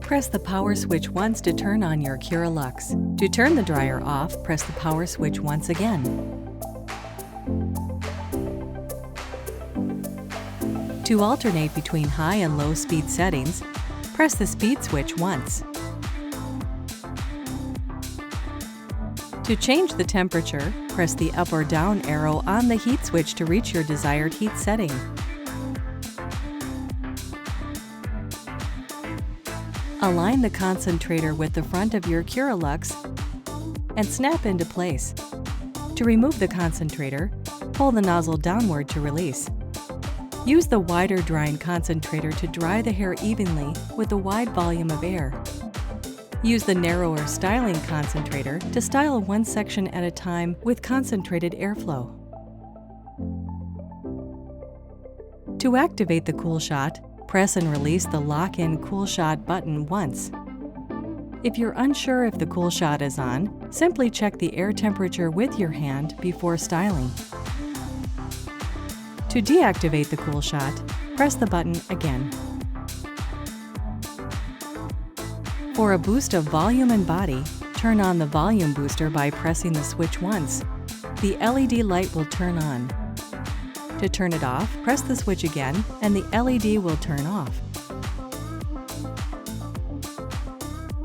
Press the power switch once to turn on your Cura Luxe. To turn the dryer off, press the power switch once again. To alternate between high and low speed settings, press the speed switch once. To change the temperature, press the up or down arrow on the heat switch to reach your desired heat setting. Align the concentrator with the front of your Cura Luxe and snap into place. To remove the concentrator, pull the nozzle downward to release. Use the wider drying concentrator to dry the hair evenly with a wide volume of air. Use the narrower styling concentrator to style one section at a time with concentrated airflow. To activate the Cool Shot, press and release the Lock-in Cool Shot button once. If you're unsure if the Cool Shot is on, simply check the air temperature with your hand before styling. To deactivate the Cool Shot, press the button again. For a boost of volume and body, turn on the volume booster by pressing the switch once. The LED light will turn on. To turn it off, press the switch again and the LED will turn off.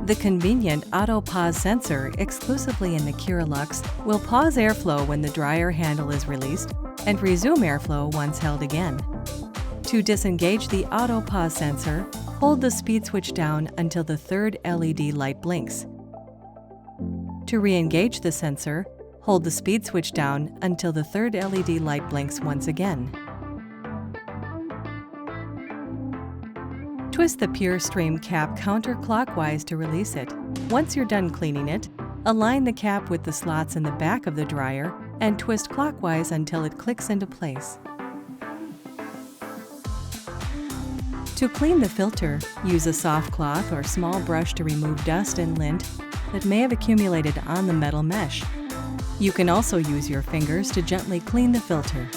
The convenient auto pause sensor exclusively in the Cura Luxe will pause airflow when the dryer handle is released and resume airflow once held again. To disengage the auto pause sensor, hold the speed switch down until the third LED light blinks. To re-engage the sensor, hold the speed switch down until the third LED light blinks once again. Twist the Pure Stream cap counterclockwise to release it. Once you're done cleaning it, align the cap with the slots in the back of the dryer and twist clockwise until it clicks into place. To clean the filter, use a soft cloth or small brush to remove dust and lint that may have accumulated on the metal mesh. You can also use your fingers to gently clean the filter.